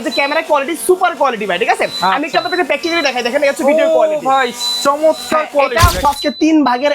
যে camera quality super quality ভাই, ঠিক আছে? আমি একটু আপনাদেরকে প্র্যাকটিক্যালি দেখাই, দেখেন এটা হচ্ছে ভিডিও কোয়ালিটি ভাই, চমৎকার কোয়ালিটি। এটা আজকে 3 ভাগের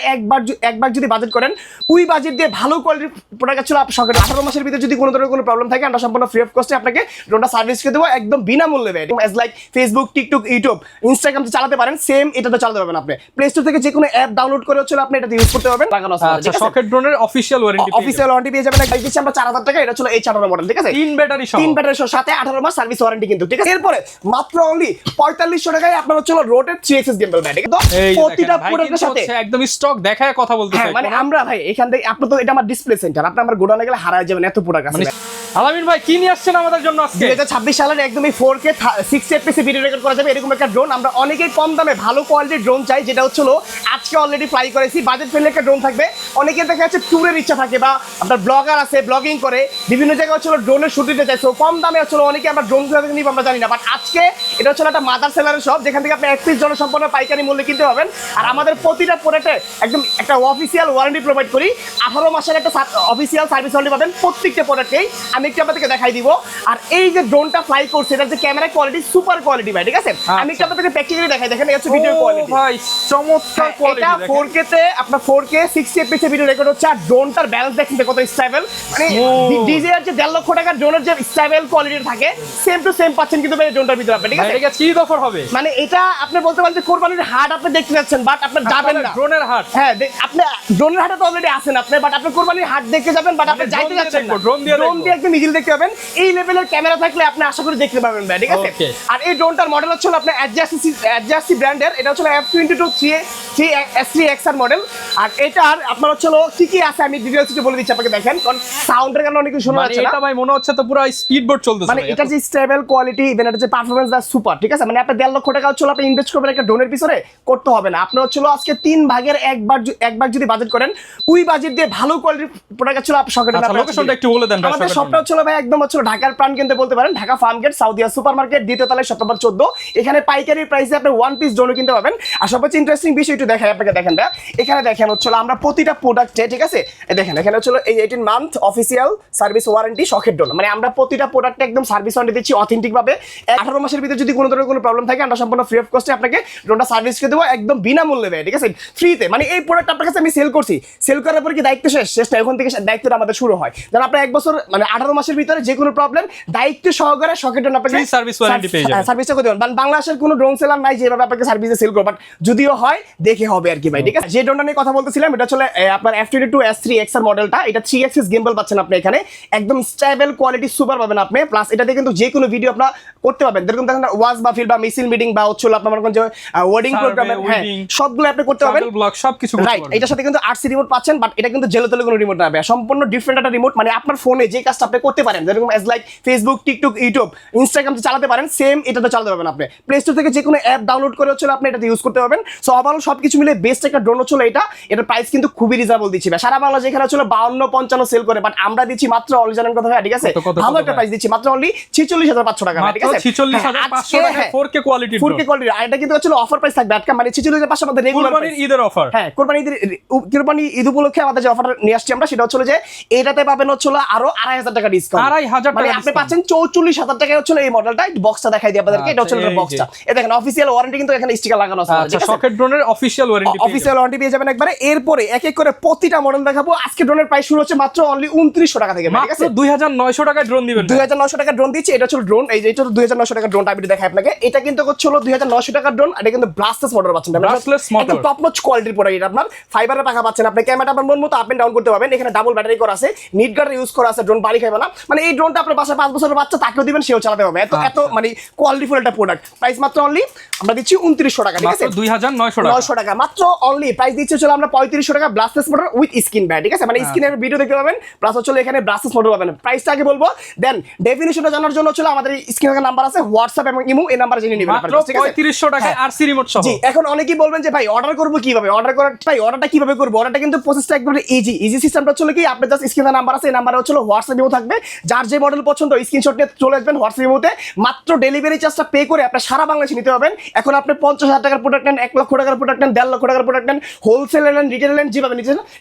একবার যদি বাজেট করেন, ওই বাজেট দিয়ে ভালো কোয়ালিটির প্রোডাক্ট ছিল আপনার সকেট 18 মাসের ভিতরে যদি কোনো ধরনের কোনো প্রবলেম থাকে আমরা সম্পূর্ণ ফ্রি অফ কস্টে আপনাকে ড্রোনটা সার্ভিস করে দেবো একদম বিনামূল্যে ভাই। As like Facebook, TikTok, YouTube, Instagram চালাতে পারেন, সেম এটাতে চালাতে পারবেন আপনি। প্লে স্টোর থেকে যে কোনো অ্যাপ ডাউনলোড করে হচ্ছে আপনি এটা ইউজ করতে পারবেন। আচ্ছা, সকেট ড্রোনের অফিশিয়াল ওয়ারেন্টি পেয়ে যাবেন। এই দিচ্ছি আমরা 4000 টাকা, এটা ছিল H18 মডেল, ঠিক আছে? 3 ব্যাটারি সহ সাথে 18 মাস সার্ভিস ওয়ারেন্টি কিন্তু, ঠিক আছে? এরপরে মাত্র অনলি 4500 টাকায় আপনার হচ্ছে রোটের 3 গেমবেল ব্যাটারি, কিন্তু প্রতিটা প্রোডাক্টের সাথে একদম স্টক দেখায় কথা বলতে চাই। মানে আমরা ভাই এখান থেকে আপনি তো এটা আমার ডিসপ্লে সেন্টার, আপনি আমার গোডাউনে গেলে হারায় যাবেন, এত প্রোডাক্ট আছে। আলামিন ভাই কি নিয়ে আসছেন আমাদের জন্য আজকে? 2026 সালের একদমই 4K 60 fps ভিডিও রেকর্ড করা যাবে এরকম একটা ড্রোন। আমরা অনেকেই কম দামে ভালো কোয়ালিটির ড্রোন চাই, যেটা হচ্ছে আজকে অলরেডি ফ্লাই করেছি। বাজেট ফ্রেন্ডলি একটা ড্রোন থাকবে। অনেকের দেখা যাচ্ছে ট্যুরের ইচ্ছা থাকে বা আপনার ব্লগার আছে, ব্লগিং করে বিভিন্ন জায়গায় হচ্ছে ড্রোনের শুট দিতে চাইছে, কম দামে হচ্ছে অনেকে আমরা ড্রোন কিভাবে নিব আমরা জানি না। বাট আজকে এটা হচ্ছে একটা মাদার সেলারের শপ, যেখান থেকে আপনি এক পিস জনসম্পন্ন পাইকারি মূল্যে কিনতে পাবেন। আর আমাদের প্রতিটা প্রোডাক্টে একদম একটা অফিসিয়াল ওয়ারেন্টি প্রোভাইড করি। 18 মাসের একটা অফিসিয়াল সার্ভিস ওয়ারেন্টি পাবেন প্রত্যেকটা প্রোডাক্টেই। আমি একটু আপনাদেরকে দেখাই দিব। আর এই যে ড্রোনটা ফ্লাই করছে, এটা যে ক্যামেরা কোয়ালিটি সুপার কোয়ালিটি ভাই, ঠিক আছে? আমি একটু আপনাদেরকে প্র্যাকটিক্যালি দেখাই, দেখেন এটা হচ্ছে ভিডিও কোয়ালিটি ভাই, চমৎকার কোয়ালিটি। এটা 4K তে আপনার 4K 60 fps ভিডিও রেকর্ড হচ্ছে। আর ড্রোনটার ব্যালেন্স দেখেন কত স্টেবল, মানে DJI এর যে 1.5 লক্ষ টাকার ড্রোনের যে স্টেবল কোয়ালিটি থাকে সেম টু সেম পাচ্ছেন কিন্তু ভাই ড্রোনটার ভিতরে আপনি, ঠিক আছে? এটা কি অফার হবে? মানে এটা আপনি বলতে পারেন যে কোরবানির হাট আপনি দেখতে যাচ্ছেন, বাট আপনি যাবেন না ড্রোনের হাট। হ্যাঁ, আপনি ড্রোনের হাটে তো অলরেডি আছেন আপনি, বাট আপনি কোরবানির হাট দেখতে যাবেন, বাট আপনি যাইতে যাচ্ছেন না। ড্রোন দিয়ে একদম ইজিলি দেখতে পাবেন। এই লেভেলের ক্যামেরা থাকলে আপনি আশা করি দেখতে পাবেন ভাই, ঠিক আছে? আর এই ড্রোনটার মডেল হচ্ছে আপনার এডজাস্টি ব্র্যান্ডের। এটা হচ্ছে F22 3XR মডেল। আর এটার আপনার হচ্ছে কি কি আছে আমি ডিটেইলস বলে দিচ্ছি আপনাকে, দেখেন, কারণ সাউন্ডের কারণে অনেক কিছু শোনা যাচ্ছে না। এটা ভাই মনে হচ্ছে তো পুরো স্পিড বোট চলতেছে। মানে এটা যে স্টেবল কোয়ালিটি, ইভেন এটা যে পারফরম্যান্স দা সুপার, ঠিক আছে? মানে আপনি 1.5 লক্ষ টাকা হচ্ছে আপনি ইনভেস্ট করবেন একটা ড্রোনের পিছনে, করতে হবে না। আপনি হচ্ছে আজকে 3 ভাগের একবার যদি বাজেট করেন, ওই বাজেট দিয়ে ভালো কোয়ালিটির প্রোডাক্ট হচ্ছে আপনি সকেটে। আচ্ছা, লোকেশনটা একটু বলে দেন। আমাদের শপটা হচ্ছে ভাই একদম হচ্ছে ঢাকার প্রাণ কেন্দ্রে বলতে পারেন, ঢাকা ফার্মগেট সাউদিয়া সুপারমার্কেট, দ্বিতীয় তলায় শপ নম্বর 14। এখানে পাইকারি প্রাইসে আপনি ওয়ান পিস ড্রোন কিনতে পাবেন। আর সবচেয়ে ইন্টারেস্টিং বিষয় একটু দেখাই আপনাকে, দেখেন ভাই এখানে দেখেন হচ্ছে আমরা প্রতিটা প্রোডাক্টে, ঠিক আছে, দেখেন এখানে হচ্ছে এই 18 মান্থ অফিসিয়াল সার্ভিস ওয়ারেন্টি শকেট ড্রোন। মানে আমরা প্রতিটা প্রোডাক্টে একদম সার্ভিস ওয়ারেন্টি দিচ্ছি অথেন্টিক ভাবে। 18 মাসের ভিতরে যদি কোনো ধরনের কোনো প্রবলেম থাকে আমরা সম্পূর্ণ ফ্রি অফ কস্টে আপনাকে ড্রোনটা সার্ভিস করে দেবো একদম বিনামূল্যে ভাই, ঠিক আছে? ফ্রিতে। মানে এই প্রোডাক্ট আপনার কাছে আমি সেল করছি, সেল করার পর কি দায়িত্ব শেষ না, এখন থেকে দায়িত্বটা আমাদের শুরু হয়। যেন আপনার 1 বছর মানে 18 মাসের ভিতরে যে কোনো প্রবলেম দায়িত্ব সহকারে শকেট ড্রোন আপনাকে সার্ভিস ওয়ারেন্টি পেয়ে যাবেন। সার্ভিসটা করে দেবেন। বাংলাদেশের কোনো ড্রোন সেলার নাই যেভাবে আপনাকে সার্ভিসে সেল করবে, বাট যদিও হয় দেখে হবে আর কি ভাই, ঠিক আছে? যে ড্রোনটা নিয়ে কথা বলতেছিলাম এটা হচ্ছে আপনার F22 S3XR মডেলটা। এটা 3 অ্যাক্সিস গিম্বল পাচ্ছেন আপনি এখানে, একদম স্টেবল কোয়ালিটি সুপার পাবেন আপনি। প্লাস এটাতে কিন্তু যে কোনো ভিডিও আপনারা করতে পারবেন, যেরকম দেখেন ওয়াজ বা ফিল বা মিছিল মিটিং বা হচ্ছে আপনার মনে করেন যে ওয়েডিং প্রোগ্রামে, হ্যাঁ, সবগুলো আপনি করতে পারবেন। ব্লগ সবকিছু করতে পারবেন। এটার সাথে কিন্তু RC রিমোট পাচ্ছেন, বাট এটা কিন্তু জেলো তেলে কোনো রিমোট না হবে, সম্পূর্ণ ডিফারেন্ট একটা রিমোট। মানে আপনার ফোনে যে কাজটা আপনি করতে পারেন, যেরকম as like Facebook, TikTok, YouTube, Instagram চালাতে পারেন, সেম এটাতে চালাতে পারবেন আপনি। প্লে স্টোর থেকে যে কোনো অ্যাপ ডাউনলোড করে হচ্ছে আপনি এটাতে ইউজ করতে পারবেন। সো ওভারঅল সবকিছু মিলে বেস্ট একটা ড্রোন হচ্ছে এটা। এটার প্রাইস কিন্তু খুবই রিজনেবল দিচ্ছি ভাই। সারা বাংলা যেখানে হচ্ছে 52-55 সেল করে, বাট আমরা দিচ্ছি মাত্র অনলি, জানেন কথা ভাই, ঠিক আছে? ভালো একটা প্রাইস দিচ্ছি মাত্র অনলি 46500 টাকা, ঠিক আছে? 46500 টাকা 4K কোয়ালিটি। আর এটা কিন্তু হচ্ছে অফার প্রাইস থাকবে আটকা, মানে 46500 আমাদের রেগুলার কুরবানির ঈদের অফার। হ্যাঁ, কুরবানি ঈদ উপলক্ষে আমাদের যে অফার নিয়ে আসছি আমরা, সেটা হচ্ছে যে এটাতে পাবেন হচ্ছে আরো 2500 টাকা ডিসকাউন্ট। 2500 মানে আপনি পাচ্ছেন 44000 টাকায় হচ্ছে এই মডেলটা। বক্সটা দেখাই দিই আপনাদেরকে, এটা হচ্ছে বক্সটা। এই দেখেন অফিসিয়াল ওয়ারেন্টি কিন্তু এখানে স্টিকার লাগানো আছে, ঠিক আছে? সকেট ড্রোনের অফিসিয়াল ওয়ারেন্টি পেয়ে যাবেন একবারে। এরপরে এক এক করে প্রতিটা মডেল দেখাবো। আজকে ড্রোনের প্রাইস শুরু হচ্ছে মাত্র অনলি 2900 টাকা থেকে, ঠিক আছে? 2900 টাকা ড্রোন দিবেন। 2900 টাকা ড্রোন দিচ্ছি। এটা হচ্ছে ড্রোন, এই যে এটা 2900 টাকা ড্রোনটা আমি দেখাই আপনাকে। এটা কিন্তু হচ্ছে 2900 টাকার ড্রোন। এটা কিন্তু ব্লাস্টলেস মোটর পাচ্ছেন, ব্লাস্টলেস মোটর, টপ নচ কোয়ালিটির প্রোডাক্ট। এটা আপনার ফাইবারের পাখা পাচ্ছেন, আপনি ক্যামেরাটা আপনার মন মতো আপ এন্ড ডাউন করতে পারবেন। এখানে ডাবল ব্যাটারি করা আছে, নিট গার্ড ইউজ করা আছে, ড্রোন বাড়ি খাবে না। মানে এই ড্রোনটা আপনার বাসায় 5 বছরের বাচ্চা তাকেও দিবেন, সেও চালাতে পারবে। এত মানে কোয়ালিটিফুল একটা প্রোডাক্ট। প্রাইস মাত্র অনলি আমরা দিচ্ছি 2900 টাকা, ঠিক আছে? 2900 টাকা মাত্র অনলি। প্রাইস দিচ্ছি হচ্ছে আমরা 3500 টাকা ব্লাস্টলেস মোটর উইথ স্ক্রিন ব্যাট, ঠিক আছে? মানে স্ক্রিনের ভিডিও দেখতে পাবেন, প্লাস হচ্ছে এখানে ব্লাস্টলেস মোটর পাবেন। প্রাইসটা আগে বলবো, দেন ডেফিনিশনটা জানার জন্য হচ্ছে আমাদের স্ক্রিনে নাম্বার আছে, হোয়াটসঅ্যাপ এবং ইমো, এই নাম্বারে জেনে নেবেন মাত্র 3500 টাকায় RC রিমোট সহ। জি, এখন অনেকেই বলবেন যে ভাই অর্ডার করব কিভাবে? অর্ডারটা কিভাবে করব? অর্ডারটা কিন্তু প্রসেসটা একদম ইজি সিস্টেমটা হচ্ছে কি, আপনি জাস্ট স্ক্রিনে নাম্বার আছে, এই নাম্বারে হচ্ছে হোয়াটসঅ্যাপ ইমো থাকবে। যার যে মডেল পছন্দ স্ক্রিনশট নিয়ে চলে আসবেন হোয়াটসঅ্যাপের মধ্যে, মাত্র ডেলিভারি চার্জটা পে করে আপনি সারা বাংলাদেশে নিতে পারবেন। এখন আপনি 50,000 টাকার প্রোডাক্ট নেন, 1 লক্ষ টাকার প্রোডাক্ট নেন, 1.5 লক্ষ টাকার প্রোডাক্ট নেন, হোলসেল নেন, রিটেল নেন, যেভাবে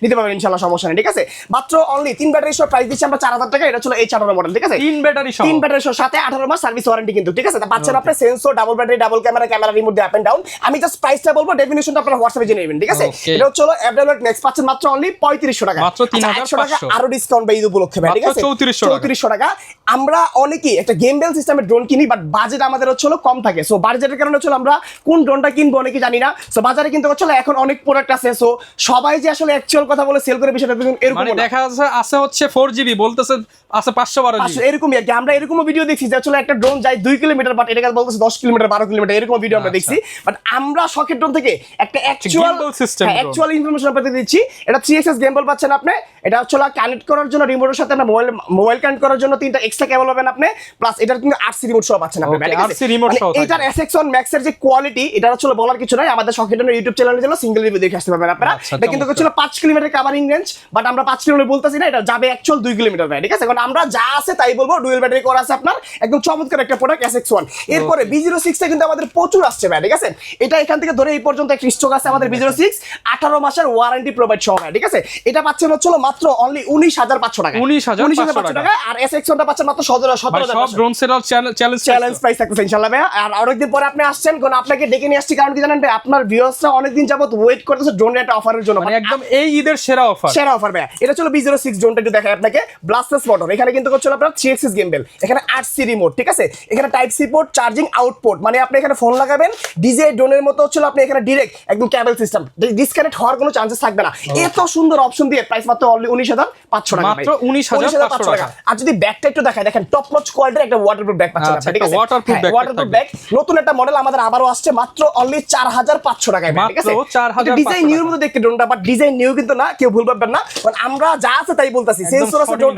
নিতে পারবেন ইনশাআল্লাহ, সমস্যা নেই, ঠিক আছে। মাত্র অনলি 3 ব্যাটারি সহ প্রাইস দিচ্ছি আমরা 4000 টাকা। এটা ছিল H18 মডেল, ঠিক আছে, 3 ব্যাটারি সহ, 3 ব্যাটারি সহ, সাথে 18 মাস সার্ভিস ওয়ারেন্টি কিন্তু, ঠিক আছে। তা পাচ্ছেন আপনি sensor, double battery, double camera, camera remote দিয়ে আপ এন্ড ডাউন। আমি জাস্ট প্রাইসটা বলবো, ডেফিনিশনটা আপনারা হোয়াটসঅ্যাপে জেনে নেবেন, ঠিক আছে। এটা হচ্ছে অ্যাপডেট নেক্সট পাচ্ছেন মাত্র অনলি 3500 টাকা, মাত্র 3500 টাকা আরো ডিসকাউন্ট বা ঈদ উপলক্ষে ভাই, ঠিক আছে, 3400 টাকা। আমরা অনেকেই একটা গেম বেল সিস্টেমের ড্রোন কিনি, বাট বাজেট আমাদের হচ্ছে কম থাকে। সো বাজেটের কারণে হচ্ছে আমরা কোন ড্রোনটা কিনবো অনেকে জানি না। সো বাজারে কিন্তু হচ্ছে এখন অনেক প্রোডাক্ট আছে। সো সবাই যে আসলে অ্যাকচুয়াল কথা বলে সেল করে বিষয়টা এরকম মানে দেখা যাচ্ছে আছে হচ্ছে 4GB, বলতেছে আছে 512GB, এরকমই আর কি। আমরা এরকমও ভিডিও দেখছি যে আসলে একটা ড্রোন যায় 2 কিলোমিটার, বাট এটা বলতেছে 10 কিলোমিটার, 12 কিলোমিটার, এরকম ভিডিও আমরা দেখছি। বাট আমরা শখের ড্রোন থেকে একটা অ্যাকচুয়াল ইনফরমেশন আপনাদের দিচ্ছি। এটা 3xs গেমবল পাচ্ছেন আপনি। এটা হচ্ছে কানেক্ট করার জন্য রিমোটের সাথে আপনার মোবাইল কানেক্ট করার জন্য 3টা এক্সট্রা কেবল পাবেন আপনি, প্লাস এটার কিন্তু RC রিমোট সহ পাচ্ছেন আপনি, ঠিক আছে। এটার SX1 Max এর যে কোয়ালিটি, এটা হচ্ছে বলার কিছু নাই। আমাদের শখের ড্রোন ইউটিউব চ্যানেলের জন্য সিঙ্গেল রিভিউ দেখে আসতে পারবেন আপনারা। এটা কিন্তু হচ্ছে 5 কিলোমিটার কভারিং রেঞ্জ, বাট আমরা 5 কিলোমিটার বলতেছি না, এটা যাবে অ্যাকচুয়াল 2 কিলোমিটার ভাই, ঠিক আছে। কারণ আমরা যা আছে তাই বলবো। ডুয়েল ব্যাটারি করা আছে আপনার, একদম চমৎকার একটা প্রোডাক্ট SX1। এরপরে B06 টা কিন্তু আমাদের প্রচুর আসছে ভাই, ঠিক আছে। এটা এখান থেকে ধরে এই পর্যন্ত একটা স্টক আছে আমাদের B06, 18 মাসের ওয়ারেন্টি প্রোভাইড সহ, ঠিক আছে। এটা পাচ্ছেন হচ্ছে মাত্র অনলি 19500 টাকা, 19500 টাকা। আর SX1 টা পাচ্ছেন মাত্র 17000 সব ড্রোন সেলার চ্যালেঞ্জ প্রাইস থাকতেছে ইনশাআল্লাহ ভাই। আর অনেকদিন পরে আপনি আসছেন, কোন আপনাকে ডেকে নিয়ে আসছি, কারণ কি জানেন ভাই, আপনার ভিউয়ার্সরা অনেকদিন যাবত ওয়েট করতেছে ড্রোনের একটা অফারের জন্য, মানে একদম এই ঈদের সেরা অফার ভাই। এটা ছিল B06 ড্রোনটা একটু দেখাই আপনাকে। ব্লাস্টার্স মোটর, এখানে কিন্তু হচ্ছে আপনার 3xs গেমবেল, এখানে 8C রিমোট, ঠিক আছে। এখানে type C port, charging output, মানে আপনি এখানে ফোন লাগাবেন DJI ড্রোনের মতো হচ্ছে আপনি এখানে ডাইরেক্ট একদম কেবল সিস্টেম, ডিসকানেক্ট হওয়ার কোনো চান্সেস থাকবে না। এত সুন্দর অপশন দিয়ে প্রাইস মাত্র অনলি 19500 টাকা, মাত্র 19500 টাকা। আর যদি ব্যাগটা একটু দেখাই, দেখেন টপ নচ কোয়ালিটির একটা ওয়াটারপ্রুফ ব্যাগ পাচ্ছেন আপনি, ঠিক আছে, ওয়াটারপ্রুফ ব্যাগ। নতুন একটা মডেল আমাদের আবারও আসছে, মাত্র অনলি 4500 টাকায়, ঠিক আছে। ডিজাইন নিউর মতো দেখতে ড্রোনটা, বাট ডিজাইন নিউ কিন্তু না, কেউ ভুল পাবেন না, কারণ আমরা যা আছে তাই বলতাছি। সেন্সর আছে ড্রোন,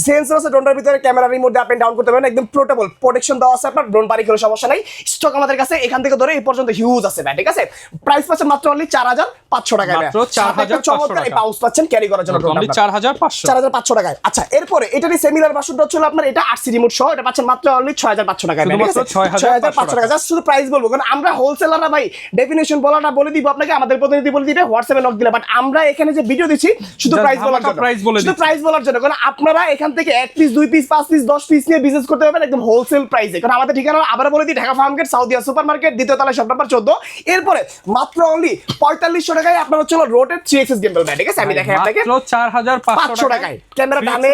সেন্সর আছে ড্রোনের ভিতরে, ক্যামেরা রিমোট দিয়ে আপ এন্ড ডাউন করতে পারবেন, একদম পোর্টেবল, প্রোটেকশন দেওয়া আছে আপনার, ড্রোন বাড়ি করে সমস্যা নাই। স্টক আমাদের কাছে এখান থেকে ধরে এই পর্যন্ত হিউজ আছে ভাই, ঠিক আছে। প্রাইস পাচ্ছেন মাত্র অনলি 4500 টাকায়, মাত্র 4500 টাকা। এই পাউচ পাচ্ছেন ক্যারি করার জন্য, অনলি 4500 টাকায়। আচ্ছা, এরপরে এটারই সিমিলার ভার্সনটা হচ্ছে আপনার, এটা RC রিমোট সহ, এটা পাচ্ছেন মাত্র অনলি 6500 টাকায়, ঠিক আছে, 6500 টাকা। জাস্ট শুধু প্রাইস বলবো, কারণ আমরা হোলসেলাররা ভাই, ডেফিনিশন বলাটা বলে দিব আপনাকে, আমাদের প্রতিনিধি বলে দিবে, হোয়াটসঅ্যাপে নক দিলে। বাট আমরা এখানে যে ভিডিও দিচ্ছি শুধু প্রাইস বলার জন্য, শুধু প্রাইস বলার জন্য, কারণ আপনারা এখান থেকে 1 পিস, 2 পিস, 5 পিস, 10 পিস নিয়ে বিজনেস করতে পারবেন একদম হোলসেল প্রাইসে। কারণ আমাদের ঠিকানা আবার বলে দিই, Dhaka Farmgate, Saudia super market, দ্বিতীয় তলায় শপ নাম্বার 14। এরপরে মাত্র অনলি 4500 টাকায় আপনার হচ্ছে রোটের 3xs গেমবেল ভাই, ঠিক আছে। আমি দেখাই আপনাকে মাত্র 4500 টাকায় ক্যামেরা ডানে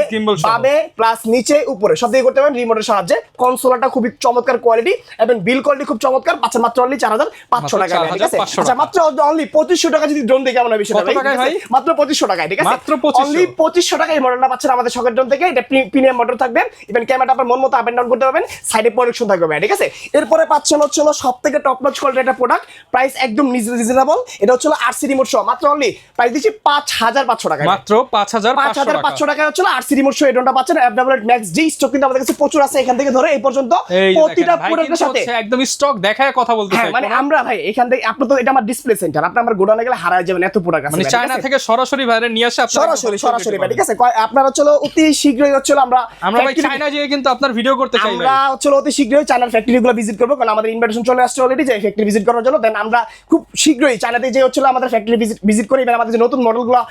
বামে প্লাস নিচে উপরে সব দিকে করতে পারেন রিমোটের সাহায্যে। কনসোলটা খুবই চমৎকার কোয়ালিটি এবং বিল কোয়ালিটি খুব চমৎকার, পাচ্ছেন মাত্র অনলি 4500 টাকা, ঠিক আছে। আচ্ছা, মাত্র অনলি 2500 টাকা যদি ড্রোন দেখে কেমন হবে বিষয়টা ভাই, মাত্র 2500 টাকায়, ঠিক আছে, অনলি 2500 টাকায় এই মডেলটা পাচ্ছেন আমাদের শখের ড্রোন থেকে। এটা প্রিমিয়াম মডেল থাকবে, ইভেন ক্যামেরাটা আপনার মন মতো আপ এন্ড ডাউন করতে পারবেন, সাইডে প্রোটেকশন থাকবে ভাই, ঠিক আছে। এরপরে পাচ্ছেন হচ্ছে সবথেকে টপ নচ কোয়ালিটির একটা প্রোডাক্ট, প্রাইস একদম রিজনেবল। এটা হচ্ছে RC রিমোট সহ, মাত্র অনলি প্রাইস দিচ্ছি 5500 টাকা, মাত্র 5500 টাকা হচ্ছে RC রিমোট সহ এই ড্রোনটা পাচ্ছেন। অ্যাপডেট ম্যাক্স জি স্টক কিন্তু আমাদের কাছে প্রচুর আছে, এখান থেকে ধরে এই পর্যন্ত প্রতিটা প্রোডাক্টের সাথে একদম স্টক দেখায় কথা বলতে চাই। মানে আমরা ভাই এখান থেকে, আপনি তো এটা আমার ডিসপ্লে সেন্টার, আপনি আমার গোডাউনে গেলে হারায় যাবেন, এত প্রোডাক্ট আছে, মানে চায়না থেকে সরাসরি বাইরে নিয়ে আসে আপনারা, সরাসরি ভাই, ঠিক আছে। আপনারা চলো অতি শীঘ্রই হচ্ছে আমরা ভাই চায়না যেয়ে কিন্তু আপনার ভিডিও করতে চাই, আমরা হচ্ছে অতি শীঘ্রই চায়নার ফ্যাক্টরিগুলো ভিজিট করব, কারণ আমাদের ইনভাইটেশন চলে আসছে অলরেডি যে ফ্যাক্টরি ভিজিট করার জন্য। দেন আমরা খুব শীঘ্রই চায়নাতে যে হচ্ছে আমাদের ফ্যাক্টরি ভিজিট করি, এবং আমাদের যে নতুন মডেলগুলো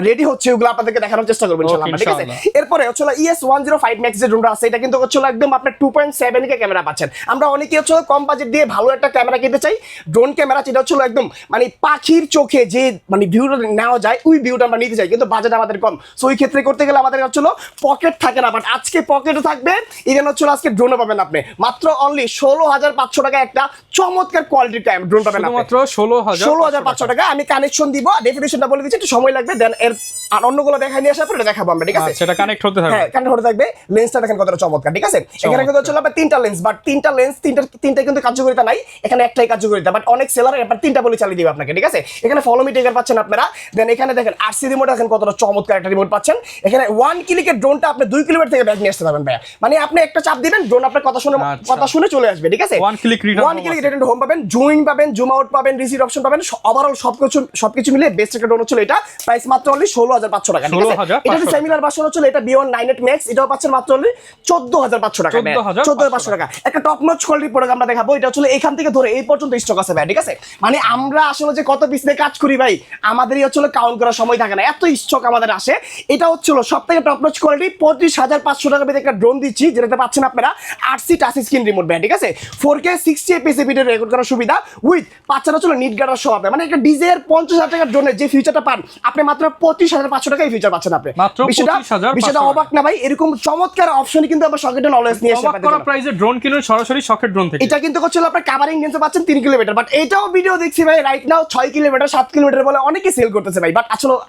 রেডি হচ্ছে ওগুলো আপনাদেরকে দেখানোর চেষ্টা করব ইনশাআল্লাহ, ঠিক আছে। এরপরে হচ্ছে ES105 Max যে ড্রোনটা আছে, এটা কিন্তু হচ্ছে একদম আপনার 2.7 কে ক্যামেরা পাচ্ছেন। আমরা অনেকেই হচ্ছে কম বাজেট দিয়ে ভালো একটা ক্যামেরা কিনতে চাই, ড্রোন ক্যামেরা, যেটা হচ্ছে একদম মানে পাখির চোখে যে মানে ভিউটা নেওয়া যায়, ওই ভিউটা আমরা নিতে চাই, কিন্তু বাজেট আমাদের কম। সো ওই ক্ষেত্রে করতে গেলে আমাদের হচ্ছে পকেট থাকে না, বাট আজকে পকেটও থাকবে, এখানে হচ্ছে আজকে ড্রোনও পাবেন আপনি মাত্র অনলি 16500 টাকা, একটা চমৎকার কোয়ালিটির ড্রোন পাবেন আপনি মাত্র 16500 টাকা। আমি কানেকশন দিব, ডেফিনিশনটা বলে দিচ্ছি, একটু সময় লাগবে, দেন এর আর অন্যগুলো দেখাই নিয়ে আসার পরে দেখাবো আমরা, ঠিক আছে। সেটা কানেক্ট হতে থাকবে, হ্যাঁ কানেক্ট হতে থাকবে। লেন্সটা দেখেন কতটা চমৎকার, ঠিক আছে। এখানে কিন্তু হচ্ছে আপনার 3টা লেন্স, বাট 3টা লেন্স তিনটা কিন্তু কার্যকারিতা নাই, এখানে একটাই কার্যকারিতা, বাট অনেক সেলার এবার 3টা বলে চালিয়ে দিবে আপনাকে, ঠিক আছে। এখানে ফলো মি ট্রিগার পাচ্ছেন আপনারা, দেন এখানে দেখেন RC রিমোট, দেখেন কতটা চমৎকার একটা রিমোট পাচ্ছেন। এখানে 1 ক্লিকের ড্রোনটা আপনি 2 কিলোমিটার থেকে ব্যাক নিয়ে আসতে পারবেন ভাই, মানে আপনি একটা চাপ দিবেন, ড্রোন আপনার কথা শুনে চলে আসবে, ঠিক আছে। 1 ক্লিক রিটার্ন হোম পাবেন, জুম পাবেন, জুম আউট পাবেন, রিসিভ অপশন পাবেন, ওভারঅল সবকিছু মিলে বেস্ট একটা ড্রোন হচ্ছে এটা। প্রাইস মাত্র অনলি 16500 টাকা, ঠিক আছে। এটা সিমিলার ভার্সন হচ্ছে এটা B1 ড্রোন 9 ম্যাক্স, এটাও পাচ্ছেন মাত্র 14,500 টাকা। 14,500 টাকা একটা টপ নচ কোয়ালিটির প্রোডাক্ট আমরা দেখাবো। এটা হচ্ছে এখান থেকে ধরে এই পর্যন্ত স্টক আছে ভাই, ঠিক আছে? মানে আমরা আসলে যে কত পিস নিয়ে কাজ করি ভাই, আমাদেরই হচ্ছে কাউন্ট করার সময় থাকে না, এত স্টক আমাদের আসে। এটা হচ্ছে সবথেকে টপ নচ কোয়ালিটি 25,500 টাকা দিয়ে একটা ড্রোন দিচ্ছি, যেটাতে পাচ্ছেন আপনারা 8C টাচ স্ক্রিন রিমোট ভাই, ঠিক আছে? 4K 60 fps ভিডিও রেকর্ড করার সুবিধা উইথ পাচ্ছেন হচ্ছে নিট গার্ডার সহ। মানে একটা ডিজের 50,000 টাকার ড্রোনের যে ফিচারটা পান আপনি মাত্র 25,500 টাকা এই ফিচার পাচ্ছেন আপনি। বিষয়টা অবাক না ভাই? এরকম চমৎকার অপশনই কিন্তু আমরা সকেটে অলওয়েজ নিয়ে আসি। অবাক করা প্রাইসে ড্রোন কিনুন সরাসরি সকেট ড্রোন থেকে। এটা কিন্তু হচ্ছে আপনার কাভারিং রেঞ্জ পাচ্ছেন 3 কিলোমিটার, বাট এটাও ভিডিও দেখছি ভাই রাইট নাও 6 কিলোমিটার 7 কিলোমিটার বলে অনেকে সেল করতেছে ভাই, বাট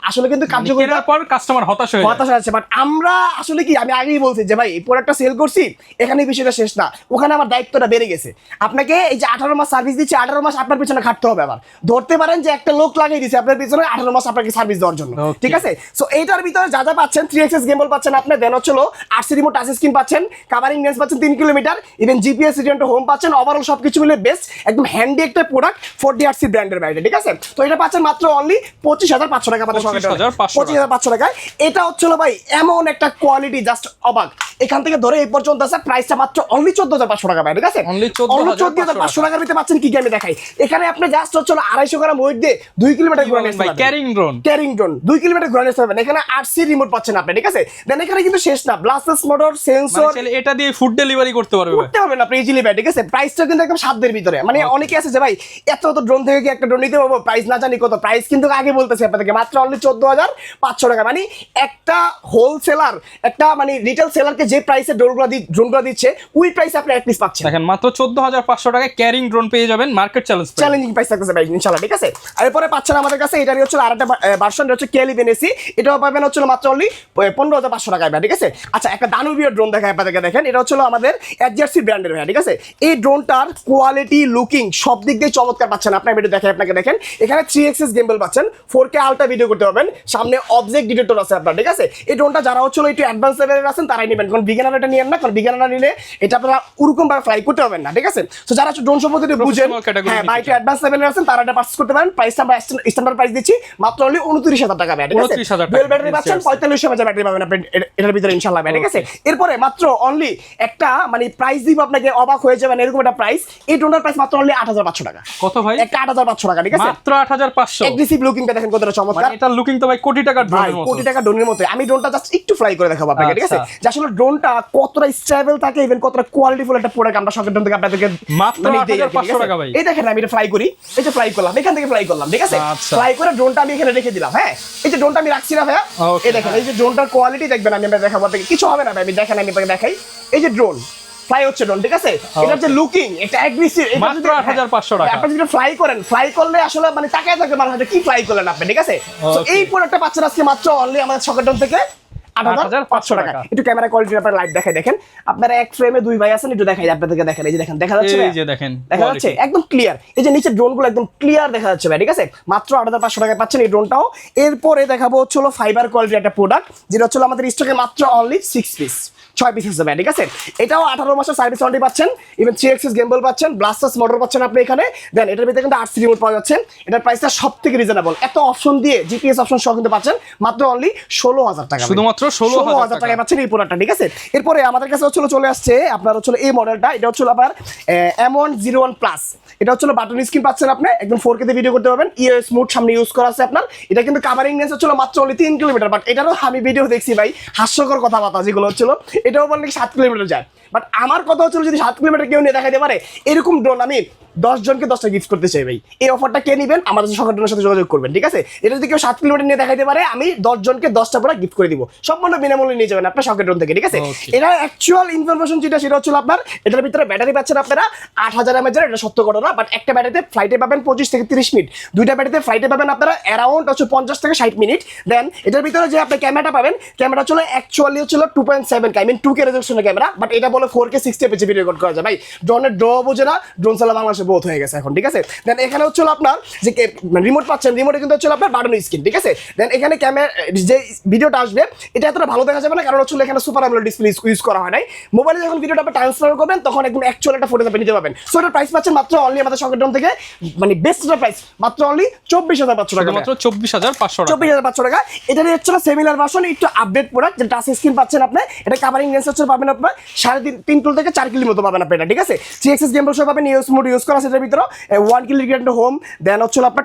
আসলে কিন্তু কার্যকরিতার পর কাস্টমার হতাশ আছে। বাট আমরা আসলে কি, আমি আগেই বলছি যে ভাই এই প্রোডাক্টটা সেল করছি, এখানে বিষয়টা শেষ না, ওখানে আমার দায়িত্বটা বেড়ে গেছে। আপনাকে এই যে 18 মাস সার্ভিস দিচ্ছে, 18 মাস আপনার পিছনে খাটতে হবে। আবার ধরতে পারেন যে একটা লোক লাগিয়ে দিয়েছে আপনার পিছনে 18 মাস আপনাকে সার্ভিস দেওয়ার জন্য, ঠিক আছে? সো এইটার ভিতরে যা যা পাচ্ছেন 3 গেম্বল পাচ্ছেন আপনি, দেন হচ্ছে 8C রিমোট টাচ স্ক্রিন পাচ্ছেন, কাভারিং রেঞ্জ পাচ্ছেন 3 kilometre, even GPS return to home পাচ্ছেন। ওভারঅল সবকিছু মিলে বেস্ট একদম হ্যান্ডি একটা প্রোডাক্ট 40RC ব্র্যান্ডের বাইরে, ঠিক আছে? তো এটা পাচ্ছেন মাত্র অনলি 25,500 টাকা, 25,500 টাকায়। এটা হচ্ছে ভাই এমন একটা কোয়ালিটি জাস্ট অবাক। এখান থেকে ধরে এই পর্যন্ত আছে, প্রাইসটা মাত্র অনলি 14,500 টাকা ভাই, ঠিক আছে? অনলি 14,500 টাকার ভিতরে পাচ্ছেন কি আমি দেখাই। এখানে আপনি জাস্ট হচ্ছে 250 গ্রাম ওয়েট দিয়ে 2 কিলোমিটার ঘুরে নিতে পারবেন। ক্যারিং ড্রোন 2 কিলোমিটার ঘুরে নিতে পারবেন। এখানে 8C রিমোট পাচ্ছেন আপনি, ঠিক আছে? দেন এখানে কিন্তু শেষ না, ব্লাস্টার্স মোটর সেন্সর, এটা দিয়ে ফুড ডেলিভারি করতে পারবেন আপনি ইজিলি ভাই, ঠিক আছে? প্রাইসটা কিন্তু একদম সাধ্যের ভিতরে। মানে অনেকে আছে যে ভাই এত ড্রোন থেকে কি একটা ড্রোন নিতে পারবো, প্রাইস না জানি কত। প্রাইস কিন্তু আগে বলতেছি আপনাদেরকে মাত্র অনলি 14,500 টাকা। মানে একটা হোলসেলার, একটা মানে রিটেল সেলারকে যে প্রাইসে ড্রোনগুলো দিচ্ছে ওই প্রাইসে আপনি এক পিস পাচ্ছেন। দেখেন মাত্র 14,500 টাকায় ক্যারিং ড্রোন পেয়ে যাবেন, মার্কেট চ্যালেঞ্জিং প্রাইস থাকতেছে ভাই ইনশাআল্লাহ, ঠিক আছে? আর এরপরে পাচ্ছেন আমাদের কাছে এটারই হচ্ছে আরেকটা ভার্সন হচ্ছে K11 AC, এটাও পাবেন হচ্ছে মাত্র অনলি 15,500 টাকায় ভাই, ঠিক আছে? আচ্ছা একটা দানবীয় ড্রোন দেখায় আপনাদেরকে, দেখেন এটা হচ্ছে আমাদের DJI ব্র্যান্ডের ভাই, ঠিক আছে? এই ড্রোনটার কোয়ালিটি লুকিং সব দিক দিয়ে চমৎকার পাচ্ছেন। আপনার ভিডিও দেখায় আপনাকে, দেখেন এখানে 3 গেম্বল পাচ্ছেন, 4K আলট্রা ভিডিও করতে পারবেন, সামনে অবজেক্ট ডিটেক্টর আছে আপনার, ঠিক আছে? এই ড্রোনটা যারা হচ্ছে একটু অ্যাডভান্স লেভেলের আছেন তারাই নেবেন, কারণ বিগিনার এটা নিয়েন না, কারণ বিগিনার নিলে এটা আপনারা ওরকম ভাবে ফ্লাই করতে পারবেন না, ঠিক আছে? তো যারা ড্রোন সম্পর্কে বুঝেন, হ্যাঁ বা একটু অ্যাডভান্স লেভেলের আছেন তারা এটা পারচেজ করতে পারেন। প্রাইসটা আমরা স্ট্যান্ডার্ড প্রাইস দিচ্ছি মাত্র অনলি 29,000 টাকা ভাই, ঠিক আছে? ডুয়াল ব্যাটারি পাচ্ছেন, 4500 mAh ব্যাটারি পাবেন আপনি এটার ভিতরে ইনশাআল্লাহ ভাই, ঠিক আছে? এরপরে মাত্র অনলি একটা মানে প্রাইস দিব আপনাকে, অবাক হয়ে যাবেন এরকম একটা প্রাইস। এই ড্রোনের প্রাইস মাত্র অনলি 8,500 টাকা। কত ভাই? একটা 8,500 টাকা, ঠিক আছে? মাত্র 8,500। এগ্রেসিভ লুকিংটা দেখেন কতটা চমৎকার। এটা লুকিং তো ভাই কোটি টাকার ড্রোনের মতো, কোটি টাকার ড্রোনের মতো। আমি ড্রোনটা জাস্ট একটু ফ্লাই করে দেখাবো আপনাকে, ঠিক আছে? যে আসলে ড্রোনটা কতটা স্টেবল থাকে, ইভেন কতটা কোয়ালিটিফুল একটা প্রোডাক্ট আমরা সকেট ড্রোন থেকে আপনাদেরকে মাত্র 8,500 টাকা ভাই। এই দেখেন আমি এটা ফ্লাই করি, এই যে ফ্লাই করলাম, এখান থেকে ফ্লাই করলাম, ঠিক আছে? ফ্লাই করে ড্রোনটা আমি এখানে রেখে দিলাম। হ্যাঁ এই যে ড্রোনটা আমি রাখছি না ভাইয়া, এই দেখেন এই যে ড্রোনটার কোয়ালিটি দেখবেন, আমি দেখাবো আপনাকে, কিছু হবে না ভাই, আমি দেখেন আমি আপনাকে দেখাই। এই যে ড্রোন ফ্লাই হচ্ছে ড্রোন, ঠিক আছে? এটার যে লুকিং এটা অ্যাগ্রেসিভ, মাত্র 8,500 টাকা। আপনি যদি ফ্লাই করেন, ফ্লাই করলে আসলে মানে তাকায় থাকবে মানুষ কি ফ্লাই করলেন আপনি, ঠিক আছে? তো এই প্রোডাক্টটা পাচ্ছেন আজকে মাত্র অনলি আমাদের সকেট ড্রোন থেকে 8,500 টাকা। একটু ক্যামেরা কোয়ালিটি আপনারা লাইভ দেখাই, দেখেন আপনারা এক ফ্রেমে দুই ভাই আছেন, একটু দেখাই আপনাদেরকে, দেখেন এই যে দেখেন দেখা যাচ্ছে, এই যে দেখেন দেখা যাচ্ছে একদম ক্লিয়ার। এই যে নিচে ড্রোনগুলো একদম ক্লিয়ার দেখা যাচ্ছে ভাই, ঠিক আছে? মাত্র 8,500 টাকায় পাচ্ছেন এই ড্রোনটাও। এরপরে দেখাবো হচ্ছে ফাইবার কোয়ালিটির একটা প্রোডাক্ট, যেটা হচ্ছে আমাদের স্টকে মাত্র অনলি 6 পিস আছে ভাই, ঠিক আছে? এটাও 18 মাসের সার্ভিস ওয়ারেন্টি পাচ্ছেন, ইভেন 3 গেম্বল পাচ্ছেন, ব্লাস্টার্স মোটর পাচ্ছেন আপনি এখানে। দেন এটার ভিতরে কিন্তু 8C রিমোট পাওয়া যাচ্ছে। এটার প্রাইসটা সবথেকে রিজনেবল, এত অপশন দিয়ে জিপিএস অপশন সহ কিন্তু পাচ্ছেন মাত্র অনলি 16,000 টাকা, শুধুমাত্র 16,000 টাকায় পাচ্ছেন এই প্রোডাক্টটা, ঠিক আছে? এরপরে আমাদের কাছে হচ্ছে চলে আসছে আপনার হচ্ছে এই মডেলটা, এটা হচ্ছে আবার M101 প্লাস। এটা হচ্ছে বাটন স্ক্রিন পাচ্ছেন আপনি, একদম 4K তে ভিডিও করতে পারবেন, ইএস মোড সামনে ইউজ করা আছে আপনার। এটা কিন্তু কাভারিং রেঞ্জ হচ্ছে মাত্র অনলি 3 কিলোমিটার, বাট এটারও আমি ভিডিও দেখছি ভাই, হাস্যকর কথাবার্তা যেগুলো হচ্ছিল, এটাও বললে 7 কিলোমিটার যায়। বাট আমার কথা হচ্ছে যদি 7 কিলোমিটার কেউ নিয়ে দেখাইতে পারে এরকম ড্রোন আমি 10 জনকে 10টা গিফট করতে চাই ভাই। এই অফারটা কে নেবেন আমাদের সকেট ড্রোনের সাথে যোগাযোগ করবেন, ঠিক আছে? এটা যদি কেউ 7 কিলোমিটার নিয়ে দেখাইতে পারে আমি 10 জনকে 10টা প্রোডাক্ট গিফট করে দিব, সম্পূর্ণ বিনামূল্যে নিয়ে যাবেন আপনার সকেট ড্রোন থেকে, ঠিক আছে? এটা অ্যাকচুয়াল ইনফরমেশন যেটা সেটা হচ্ছে আপনার এটার ভিতরে ব্যাটারি পাচ্ছেন আপনারা 8,000 mAh, এটা সত্য ঘটনা। বাট একটা ব্যাটারিতে ফ্লাইটে পাবেন 25 থেকে 30 মিনিট, দুইটা ব্যাটারিতে ফ্লাইটে পাবেন আপনারা অ্যারাউন্ড হচ্ছে 50 থেকে 60 মিনিট। দেন এটার ভিতরে যে আপনি ক্যামেরাটা পাবেন, ক্যামেরা চলে অ্যাকচুয়ালি হচ্ছে 2.7K, I mean 2K রেজোলিউশনের ক্যামেরা, বাট এটা বলে 4K 60 fps ভিডিও রেকর্ড করা যায় ভাই। ড্রোনের ড্র বোঝে না, ড্রোন চালা বাংলাদেশ পাশে বোথ হয়ে গেছে এখন, ঠিক আছে। দেন এখানে হচ্ছে আপনার যে রিমোট পাচ্ছেন, রিমোটে কিন্তু হচ্ছে আপনার বাটন স্ক্রিন, ঠিক আছে। দেন এখানে ক্যামেরা যে ভিডিওটা আসবে এটা এতটা ভালো দেখা যাবে না, কারণ হচ্ছে এখানে সুপার অ্যামোলেড ডিসপ্লে ইউজ করা হয় নাই। মোবাইলে যখন ভিডিওটা আপনি ট্রান্সফার করবেন তখন একদম অ্যাকচুয়াল একটা ফুটেজ আপনি নিতে পারবেন। সো এটার প্রাইস পাচ্ছেন মাত্র অনলি আমাদের সকেট ড্রোন থেকে, মানে বেস্ট প্রাইস মাত্র অনলি 24,500 টাকা, মাত্র 24,500 টাকা। 24,500 টাকা। এটা হচ্ছে সেমিলার ভার্সন, একটু আপডেট প্রোডাক্ট, যেটা টাচ স্ক্রিন পাচ্ছেন আপনি। এটা কাভারিং রেঞ্জ হচ্ছে পাবেন আপনার 3.5 কিলো থেকে 4 কিলোর মতো পাবেন আপনি এটা, ঠিক আছে। 3 গেম বসে পাবেন, ইউএস মোড ইউজ করা সেটার ভিতরে 1 কিলো রিগ্রেন্ড হোম। দেন হচ্ছে আপনার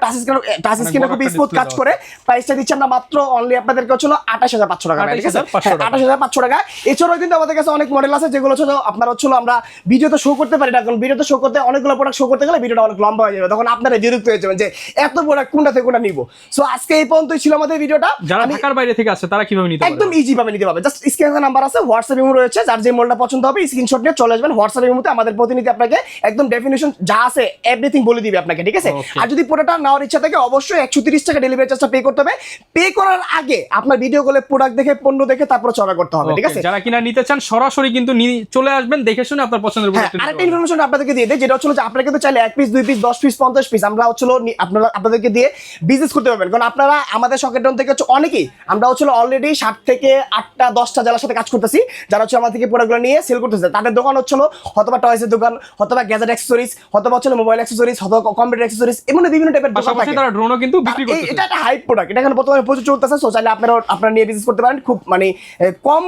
টাচ স্ক্রিনে খুব স্মুথ কাজ করে। প্রাইসটা দিচ্ছি আমরা মাত্র অনলি আপনাদেরকে হচ্ছে 28,500 টাকা, ঠিক আছে। 28,500 টাকা। এছাড়াও কিন্তু আমাদের কাছে অনেক মডেল আছে যেগুলো হচ্ছে আপনার হচ্ছে আমরা ভিডিওতে শো করতে পারি না, কারণ ভিডিওতে শো করতে অনেকগুলো প্রোডাক্ট শো করতে গেলে ভিডিওটা অনেক লম্বা হয়ে যাবে, তখন আপনারা বিরক্ত হয়ে যাবেন যে এত প্রোডাক্ট কোনটা থেকে কোনটা নিব। সো আজকে এই পর্যন্তই ছিল আমাদের ভিডিওটা। যারা ঢাকার বাইরে থেকে আছে তারা কিভাবে নিতে পারবে? একদম ইজি ভাবে নিতে পারবে। জাস্ট স্ক্রিনে নাম্বার আছে, হোয়াটসঅ্যাপ ইমো রয়েছে, যার যে মডেলটা পছন্দ হবে স্ক্রিনশট নিয়ে চলে আসবেন হোয়াটসঅ্যাপ ইমোতে। আমাদের প্রতিনিধি আপনাকে একদম ডেফিনিশন যা আছে এভরিথিং বলে দিবে আপনাকে, ঠিক আছে। আর যদি প্রোডাক্টটা নেওয়ার ইচ্ছা থাকে অবশ্যই 130 টাকা ডেলিভারি চার্জটা পে করতে হবে। পে করার আগে আপনার ভিডিও কলে প্রোডাক্ট দেখে, পণ্য দেখে তারপর অর্ডার করতে হবে, ঠিক আছে। যারা কিনা নিতে চান সরাসরি কিন্তু চলে আসবেন, দেখে শুনে আপনার পছন্দের প্রোডাক্ট। আরেকটা ইনফরমেশন আপনাদেরকে দিয়ে দেই, যেটা হচ্ছে যে আপনারা কিন্তু চাইলে 1 পিস 2 পিস 10 পিস 50 পিস আমরা হচ্ছে আপনাদেরকে দিয়ে বিজনেস করতে পারবেন, কারণ আপনারা আমাদের সকেট ড্রোন থেকে হচ্ছে অনেকেই আমরা হচ্ছে অলরেডি 7 থেকে 8টা 10টা জেলার সাথে কাজ করতেছি, যারা হচ্ছে আমাদের থেকে প্রোডাক্টগুলো নিয়ে সেল করতেছে। তাদের দোকান হচ্ছে হয়তোবা টয়েসের দোকান, হয়তোবা গ্যাজেট অ্যাক্সেসরিজ, হয়তোবা হচ্ছে মোবাইল অ্যাক্সেসরিজ, হয়তোবা কম্পিউটার অ্যাক্সেসরিজ, এমন বিভিন্ন টাইপের দোকান থাকে। তারা ড্রোনও কিন্তু বিক্রি করতেছে। এটা একটা হাইপ প্রোডাক্ট, এটা এখন বর্তমানে প্রচুর চলতেছে। সো চাইলে আপনারা নিয়ে বিজনেস করতে পারেন, খুব মানে কম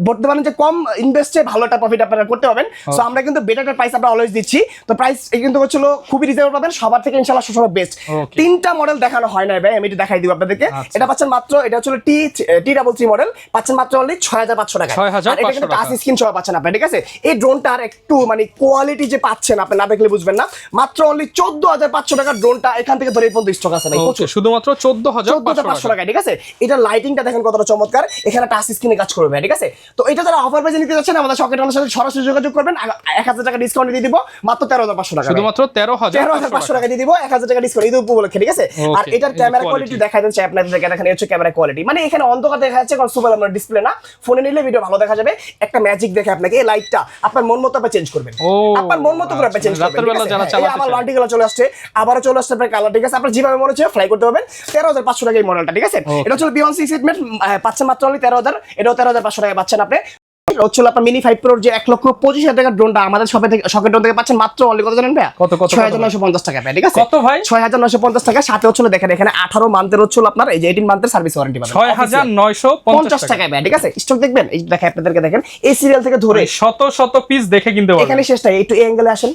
বলতে পারেন যে কম ইনভেস্টে ভালো একটা প্রফিট আপনারা করতে পারবেন। সো আমরা কিন্তু বেটার প্রাইস আমরা অলওয়েজ দিচ্ছি। তো প্রাইস কিন্তু হচ্ছিল খুবই রিজনেবল পাবেন, সবার থেকে ইনশাআল্লাহ সবার বেস্ট। 3টা মডেল দেখানো হয় না ভাই, আমি এটা দেখাই দিব আপনাদেরকে। এটা পাচ্ছেন মাত্র, এটা হচ্ছে T33 মডেল, পাচ্ছেন মাত্র অনলি 6,500 টাকা। আর এটা কিন্তু টাচ স্ক্রিন সহ পাচ্ছেন আপনি, ঠিক আছে। এই ড্রোনটার একটু মানে কোয়ালিটি যে পাচ্ছেন আপনি না দেখলে বুঝবেন না। মাত্র অনলি 14,500 টাকার ড্রোনটা এখান থেকে ধরে এই পর্যন্ত স্টক আছে ভাই, শুধুমাত্র 14,500 টাকা, ঠিক আছে। এটা লাইটিংটা দেখেন কতটা চমৎকার, এখানে টাচ স্ক্রিনে কাজ করবে, ঠিক আছে। তো এটা যারা অফার প্রাইসে নিতে যাচ্ছেন আমাদের সকেট ড্রোনের সাথে সরাসরি যোগাযোগ করবেন, 1,000 টাকা ডিসকাউন্ট দিয়ে দিব, মাত্র 13,500 টাকা, শুধুমাত্র 13,500 টাকা দিয়ে দিব, 1,000 টাকা ডিসকাউন্ট ঈদ উপলক্ষে, ঠিক আছে। আর এটার ক্যামেরা কোয়ালিটি দেখাই দেন চাই আপনাদেরকে, দেখেন হচ্ছে ক্যামেরা কোয়ালিটি, মানে এখানে অন্ধকার দেখা যাচ্ছে কারণ সুপার আমরা ডিসপ্লে না, ফোনে নিলে ভিডিও ভালো দেখা যাবে। একটা ম্যাজিক দেখে আপনাকে এই লাইটটা আপনার মন মতো আপনি চেঞ্জ করবেন, আপনার মন মতো করে আপনি চেঞ্জ করবেন। আবার ভার্টিক্যাল চলে আসছে, আবারও চলে আসছে আপনার কালার, ঠিক আছে। আপনার যেভাবে মনে হচ্ছে ফ্লাই করতে পারবেন। 13,500 টাকা এই মডেলটা, ঠিক আছে। এটা হচ্ছে B16 সেগমেন্ট, পাচ্ছেন মাত্র অনলি 13,000, এটাও 13,500 টাকা পাচ্ছেন আপনি। হচ্ছে আপনার মিনি 5 প্রোর যে 1,25,000 টাকার ড্রোনটা আমাদের সকেট ড্রোন থেকে পাচ্ছেন মাত্র অনলি কত জানেন ভাই? কত 6,950 টাকা ভাই, ঠিক আছে। কত ভাই? 6,950 টাকা। সাথে হচ্ছে দেখেন এখানে 18 মান্থের হচ্ছে আপনার এই যে 18 মান্থের সার্ভিস ওয়ারেন্টি পাবেন 6,950 টাকা ভাই, ঠিক আছে। স্টক দেখবেন, এই দেখেন আপনাদেরকে, দেখেন এই সিরিয়াল থেকে ধরে শত শত পিস দেখে কিনতে পারবেন। এখানে শেষ নাই, একটু এই অ্যাঙ্গেলে আসেন,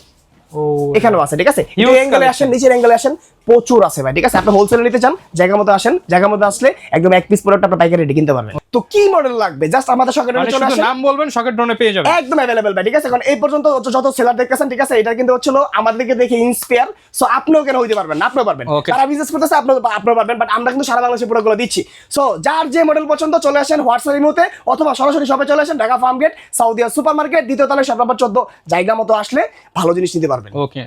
এখানেও আছে, ঠিক আছে। এই অ্যাঙ্গেলে আসেন, নিচের অ্যাঙ্গেলে আসেন, প্রচুর আছে ভাই, ঠিক আছে। আপনি হোলসেলে নিতে চান জায়গা মতো আসেন, জায়গা মতো আসলে একদম 1 পিস প্রোডাক্ট আপনি পাইকারি রেটে কিনতে পারবেন। তো কি মডেল লাগবে জাস্ট আমাদের সকেট ড্রোনে চলে আসেন, নাম বলবেন, সকেট ড্রোনে পেয়ে যাবেন, একদম अवेलेबल ভাই, ঠিক আছে। কারণ এই পর্যন্ত যত সেলার দেখতেছেন, ঠিক আছে, এটা কিন্তু হচ্ছিল আমাদেরকে দেখে ইন্সপায়ার। সো আপনিও কেন হইতে পারবেন না, আপনিও পারবেন, তারা বিজনেস করতেছে, আপনিও পারবেন। বাট আমরা কিন্তু সারা বাংলাদেশে প্রোডাক্টগুলো দিচ্ছি। সো যার যে মডেল পছন্দ চলে আসেন হোয়াটসঅ্যাপ ইমোতে, অথবা সরাসরি শপে চলে আসেন, Dhaka Farmgate, Saudia super market, দ্বিতীয় তলায় শপ নম্বর 14, জায়গা মতো আসলে ভালো জিনিস নিতে পারবেন। ওকে।